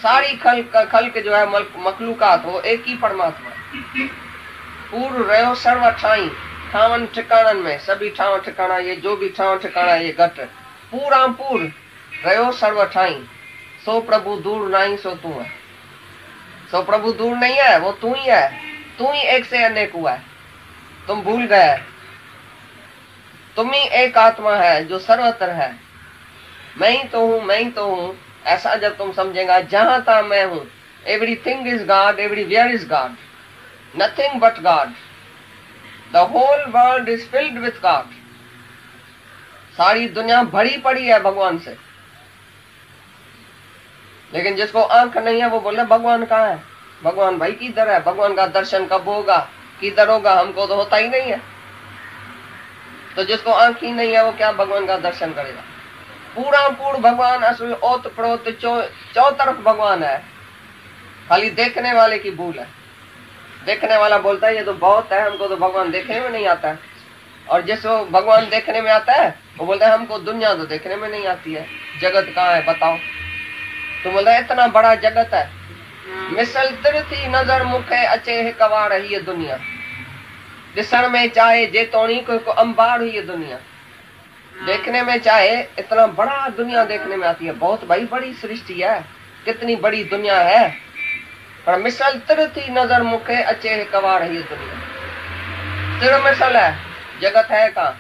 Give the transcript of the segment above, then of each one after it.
सारी खल्क जो है मखलूकात वो एक ही परमात्मा है। पूर्व रहो सर्व ठाई ठावन ठिकाणन में, सभी ठाव ठिकाना, ये जो भी ठाव ठिकाना ये घट पूरा पूर रहो सर्व ठाई। सो प्रभु दूर नहीं सो तू है। सो प्रभु दूर नहीं है, वो तू ही है। तू ही एक से अनेक हुआ है, तुम भूल गए। तुम ही एक आत्मा है जो सर्वत्र है। मैं ही तो हूं, मैं ही तो हूं, ऐसा जब तुम समझेगा, जहां तक मैं हूं, everything is God, everywhere is God, nothing but God, the whole world is filled with God. सारी दुनिया भरी पड़ी है भगवान से। लेकिन जिसको आंख नहीं है वो बोले भगवान कहाँ है, भगवान भाई किधर है, भगवान का दर्शन कब होगा, किधर होगा, हमको तो होता ही नहीं है। तो जिसको आंख ही नहीं है वो क्या भगवान का दर्शन करेगा। पूरा पूर्ण भगवान असुर ओत प्रोत चौतरफ भगवान है, खाली देखने वाले की भूल है। देखने वाला बोलता है ये तो बहुत है, हमको तो भगवान देखने में नहीं आता है। और जिसको भगवान देखने में आता है वो बोलता है हमको दुनिया तो देखने में नहीं आती है, जगत कहाँ है बताओ। तो बोलता है इतना बड़ा जगत है, मिसल तिरथी नजर मुखे अचे है कवा रही है दुनिया, दिसण में चाहे जेतोनी को अंबार हुई है दुनिया। देखने में चाहे इतना बड़ा दुनिया देखने में आती है, बहुत भाई बड़ी सृष्टि है, कितनी बड़ी दुनिया है, पर मिसल तिरथी नजर मुखे अचे है कवा रही है दुनिया। तिर मिसल है, जगत है कहाँ,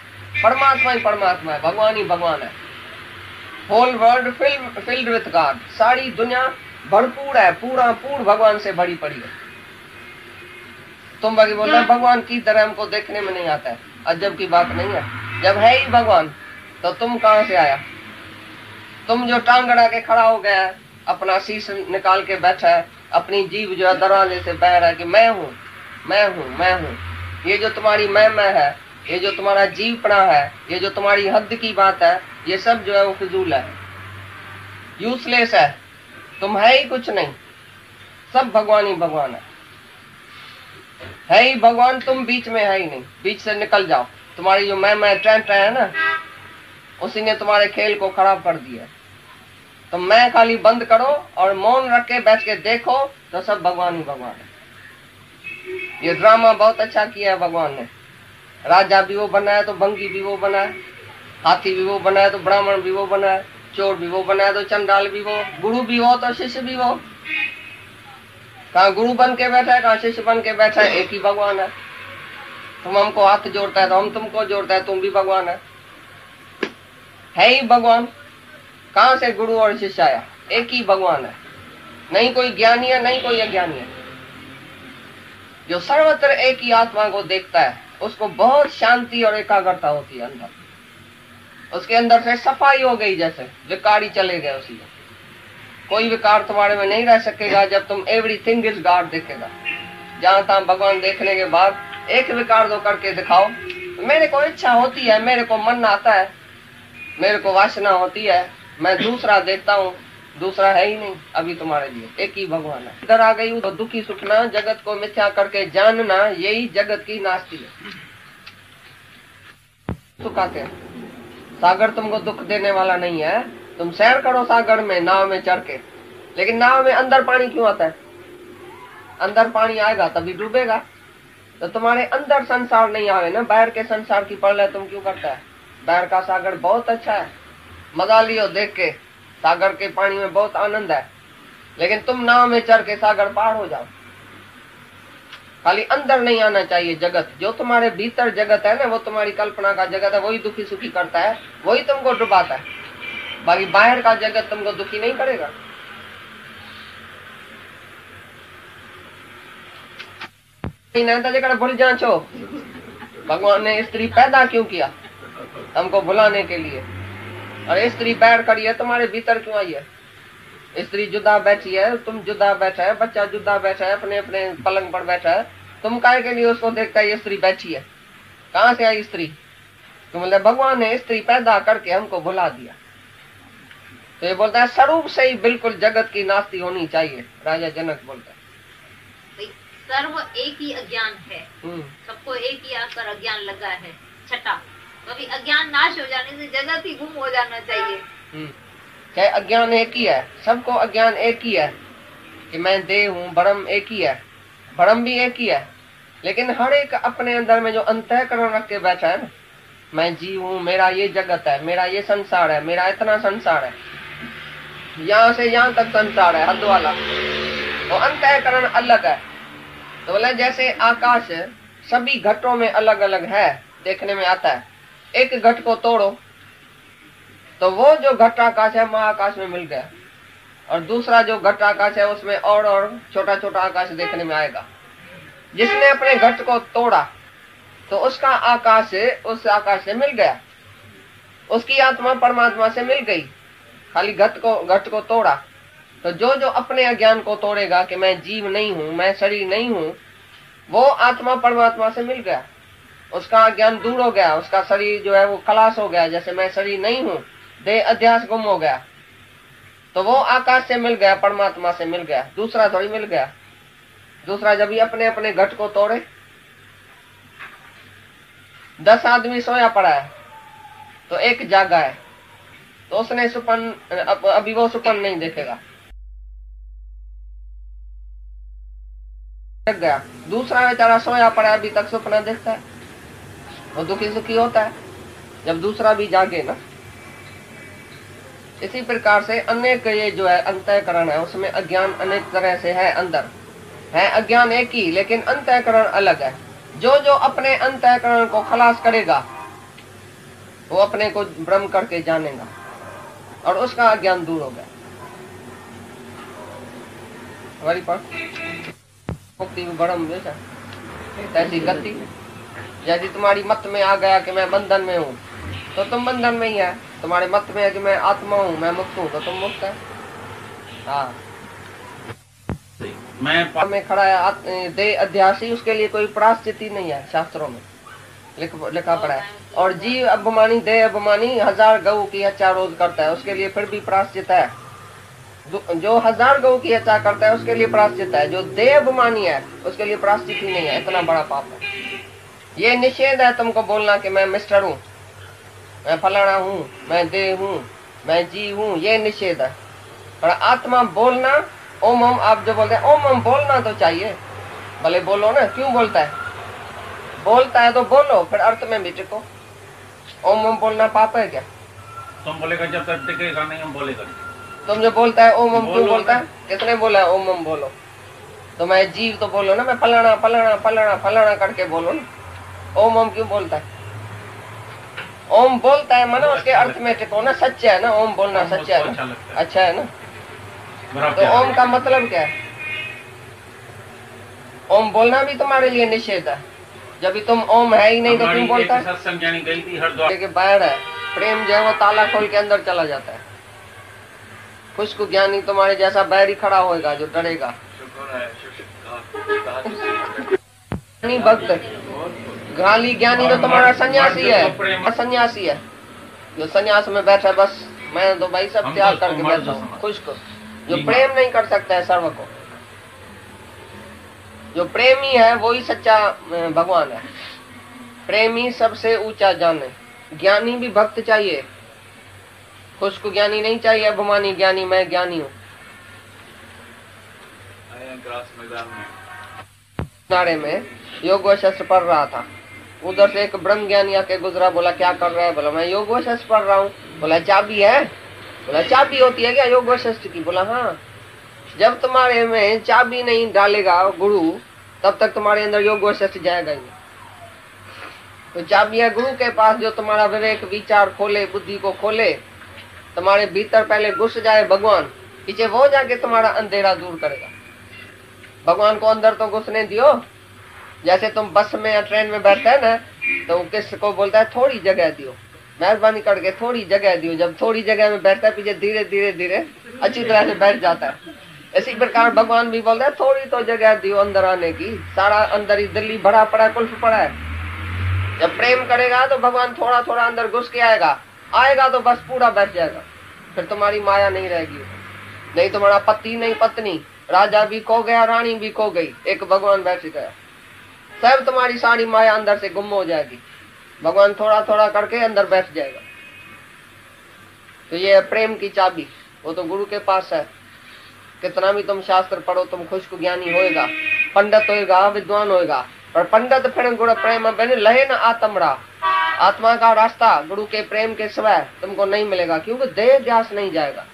परमात्मा ही परमात्मा है, भगवान ही भगवान है। Whole world filled with God, सारी दुनिया भरपूर है, पूरा पूर्ण भगवान से भरी पड़ी है। तुम बाकी बोल रहे भगवान की तरह हमको देखने में नहीं आता है, अजब की बात नहीं है। जब है ही भगवान तो तुम कहां से आया। तुम जो टांग अड़ा के खड़ा हो गया है, अपना शीश निकाल के बैठा है, अपनी जीभ जो है दरवाजे से बह रहा है कि मैं हूँ मैं हूँ मैं हूँ। ये जो तुम्हारी मैं है, ये जो तुम्हारा जीवपना है, ये जो तुम्हारी हद की बात है, ये सब जो है वो फिजूल है, यूजलेस है। तुम है ही कुछ नहीं, सब भगवान ही भगवान है ही भगवान। तुम बीच में है ही नहीं, बीच से निकल जाओ। तुम्हारी जो मैं ट्रेंड है ना, उसी ने तुम्हारे खेल को खराब कर दिया। तो मैं खाली बंद करो और मौन रख के बैठ के देखो तो सब भगवान ही भगवान है। ये ड्रामा बहुत अच्छा किया है भगवान ने। राजा भी वो बना है तो भंगी भी वो बना है, हाथी भी वो बना है तो ब्राह्मण भी वो बना है, चोर भी वो बना है तो चंडाल भी वो, गुरु भी वो तो शिष्य भी वो। कहाँ गुरु बन के बैठा है, कहाँ शिष्य बन के बैठा है, एक ही भगवान है। तुम हमको हाथ जोड़ता है तो हम तुमको जोड़ता है, तुम भी भगवान है ही भगवान। कहाँ से गुरु और शिष्य आया, एक ही भगवान है। नहीं कोई ज्ञानी है, नहीं कोई अज्ञानी है। जो सर्वत्र एक ही आत्मा को देखता है उसको बहुत शांति और एकाग्रता होती है अंदर। उसके अंदर से सफाई हो गई, जैसे विकार ही चले गए उसी में। कोई विकार तुम्हारे में नहीं रह सकेगा जब तुम एवरीथिंग इज गॉड देखेगा। जहां तहां भगवान देखने के बाद एक विकार दो करके दिखाओ। मेरे को इच्छा होती है, मेरे को मन आता है, मेरे को वासना होती है, मैं दूसरा देखता हूँ, दूसरा है ही नहीं अभी तुम्हारे लिए, एक ही भगवान है। इधर आ गई तो दुखी सुखना, जगत को मिथ्या करके जानना, यही जगत की नास्ती है। सुखाते हैं, सागर तुमको दुख देने वाला नहीं है। तुम सैर करो सागर में नाव में चढ़ के, लेकिन नाव में अंदर पानी क्यों आता है? अंदर पानी आएगा तभी डूबेगा। तो तुम्हारे अंदर संसार नहीं आवे ना, बाहर के संसार की पढ़ तुम क्यों करता है? बाहर का सागर बहुत अच्छा है, मजा लियो देख के, सागर के पानी में बहुत आनंद है, लेकिन तुम नाव में चढ़ के सागर पार हो जाओ। खाली अंदर नहीं आना चाहिए जगत। जो तुम्हारे भीतर जगत है ना, वो तुम्हारी कल्पना का जगत है, वही दुखी सुखी करता है, वही तुमको डुबाता है। बाकी बाहर का जगत तुमको दुखी नहीं करेगा। भूल जाओ भगवान ने स्त्री पैदा क्यों किया? हमको भुलाने के लिए। और स्त्री बैठ खड़ी है, तुम्हारे भीतर क्यों आई है? स्त्री जुदा बैठी है, तुम जुदा बैठा है, बच्चा जुदा बैठा है, अपने अपने पलंग पर बैठा है, तुम काहे के लिए उसको देखता है ये स्त्री बैठी है? कहाँ से आई स्त्री? तो मतलब भगवान ने स्त्री पैदा करके हमको भुला दिया। तो ये बोलता है स्वरूप से ही बिल्कुल जगत की नास्ती होनी चाहिए। राजा जनक बोलता है सर्व एक ही अज्ञान है, सबको एक ही आकर अज्ञान लगा है छठा। तो अभी अज्ञान नाश हो जाने से जगत ही गुम हो जाना चाहिए। क्या अज्ञान एक ही है? सबको अज्ञान एक ही है, कि मैं देह हूँ, ब्रह्म एक ही है, ब्रह्म भी एक ही है, लेकिन हर एक अपने अंदर में जो अंतःकरण रख के बैठा है ना, मैं जीव हूँ, मेरा ये जगत है, मेरा ये संसार है, मेरा इतना संसार है, यहाँ से यहाँ तक संसार है, हद वाला, तो अंतःकरण अलग है। तो बोले जैसे आकाश सभी घटों में अलग अलग है, देखने में आता है, एक घट को तोड़ो तो वो जो घट आकाश है महाआकाश में मिल गया, और दूसरा जो घट आकाश है उसमें और छोटा छोटा आकाश देखने में आएगा। जिसने अपने घट को तोड़ा तो उसका आकाश उस आकाश से मिल गया, उसकी आत्मा परमात्मा से मिल गई, खाली घट को तोड़ा। तो जो जो अपने अज्ञान को तोड़ेगा कि मैं जीव नहीं हूँ, मैं शरीर नहीं हूँ, वो आत्मा परमात्मा से मिल गया, उसका अज्ञान दूर हो गया, उसका शरीर जो है वो खलास हो गया। जैसे मैं शरीर नहीं हूँ, देह अध्यास गुम हो गया, तो वो आकाश से मिल गया, परमात्मा से मिल गया, दूसरा थोड़ी मिल गया। दूसरा जब भी अपने अपने घट को तोड़े, 10 आदमी सोया पड़ा है तो एक जागा है, तो उसने सुपन, अभी वो सुपन नहीं देखेगा, गया। दूसरा बेचारा सोया पड़ा है, अभी तक सपना देखता है, वो दुखी सुखी होता है जब दूसरा भी जागे ना। इसी प्रकार से अनेक ये जो है अंतःकरण है, उसमें अज्ञान अनेक तरह से है, अंदर है अज्ञान एक ही, लेकिन अंतःकरण अलग है। जो जो अपने अंतःकरण को खलास करेगा वो अपने को ब्रह्म करके जानेगा और उसका अज्ञान दूर हो गया। हमारी पर मुक्ति ब्रह्म जैसा ऐसी गति, यदि तुम्हारी मत में आ गया कि मैं बंधन में हूँ तो तुम बंधन में ही है, तुम्हारे मत में है कि मैं आत्मा हूँ, मैं मुक्त हूँ, तो तुम मुक्त है। हाँ, मैं खड़ा है देह अध्यासी, उसके लिए कोई प्रायश्चित नहीं है, शास्त्रों में लिखा पड़ा है। और जीव अभिमानी, देह अभिमानी 1000 गऊ की हत्या रोज करता है, उसके लिए फिर भी प्रायश्चित है। जो 1000 गऊ की हत्या करता है उसके लिए प्रायश्चित है, जो देह अभिमानी है उसके लिए प्रायश्चित ही नहीं है, इतना बड़ा पाप है। ये निषेध है तुमको बोलना कि मैं मिस्टर हूँ, मैं फलाना हूँ, मैं देह हूँ, मैं जीव हूँ, ये निषेध है। और आत्मा बोलना, ओम ओम, आप जो बोलते हैं ओम ओम, बोलना तो चाहिए, भले बोलो ना, क्यों बोलता है, बोलता है तो बोलो, फिर अर्थ में भी टिको। ओम ओम बोलना पाप है क्या? तुम बोलेगा जब तक टिकेगा नहीं, हम बोलेगा। तुम जो बोलता है ओम ओम क्यों बोलता है? किसने बोला है ओम ओम बोलो? तो मैं जीव तो बोलो ना, मैं फलाना फलाना फलाना फलाना करके बोलो ना। ओम ओम क्यों बोलता है? ओम बोलता है माना उसके अर्थ में टिको ना, सच्चा है ना, ओम बोलना सच्चा है ना, अच्छा है ना। तो ओम का मतलब क्या है? ओम बोलना भी तुम्हारे लिए निषेध है, जब भी तुम ओम है ही नहीं तो क्यों बोलता है? सत्संग जानी गई थी हरिद्वार के बाहर है, प्रेम जो है वो ताला खोल के अंदर चला जाता है। खुशको ज्ञानी तुम्हारे जैसा बैरी खड़ा होएगा जो डरेगा। ज्ञानी भक्त, गाली ज्ञानी तो तुम्हारा सन्यासी है, सन्यासी है जो सन्यास में बैठा, बस मैं तो भाई सब त्याग करके बैठा हूँ, खुश को, जो प्रेम नहीं कर सकता है सर्व को। जो प्रेमी है वो ही सच्चा भगवान है। प्रेमी सबसे ऊंचा जाने, ज्ञानी भी भक्त चाहिए, खुश को ज्ञानी नहीं चाहिए, अभिमानी ज्ञानी मैं ज्ञानी हूँ। नारे में योग शास्त्र पढ़ रहा था, उधर से एक ब्रह्म ज्ञानी आके गुजरा, बोला क्या कर रहा है? बोला मैं योग शास्त्र पढ़ रहा हूँ। बोला चाबी है? बोला चाबी होती है क्या योग शास्त्र की? बोला हाँ। जब तुम्हारे में चाबी नहीं डालेगा गुरु, तब तक तुम्हारे अंदर योग शास्त्र जाएगा ही। तो चाबी है गुरु के पास, जो तुम्हारा विवेक विचार खोले, बुद्धि को खोले, तुम्हारे भीतर पहले घुस जाए भगवान, पीछे वो जाके तुम्हारा अंधेरा दूर करेगा। भगवान को अंदर तो घुसने दियो। जैसे तुम बस में या ट्रेन में बैठते है ना, तो किसको बोलता है थोड़ी जगह दियो, मेहरबानी करके थोड़ी जगह दियो। जब थोड़ी जगह में बैठता है, पीछे धीरे धीरे धीरे अच्छी तरह से बैठ जाता है। इसी प्रकार भगवान भी बोलता है थोड़ी तो जगह दियो अंदर आने की, सारा अंदर ही दिल्ली भरा पड़ा है, कुल्फ पड़ा है। जब प्रेम करेगा तो भगवान थोड़ा थोड़ा अंदर घुस के आएगा तो बस पूरा बैठ जाएगा, फिर तुम्हारी माया नहीं रहेगी। नहीं तुम्हारा पति नहीं पत्नी, राजा भी खो गया, रानी भी खो गई, एक भगवान बैठ गया, सब तुम्हारी सारी माया अंदर से गुम हो जाएगी। भगवान थोड़ा थोड़ा करके अंदर बैठ जाएगा। तो ये प्रेम की चाबी, वो तो गुरु के पास है। कितना भी तुम शास्त्र पढ़ो, तुम खुश ज्ञानी होएगा, पंडित होएगा, विद्वान होएगा, पर पंडित फिर गुरु प्रेम बिन लहे न आत्मरा। आत्मा का रास्ता गुरु के प्रेम के सिवाय तुमको नहीं मिलेगा, क्योंकि देह ग्यास नहीं जाएगा।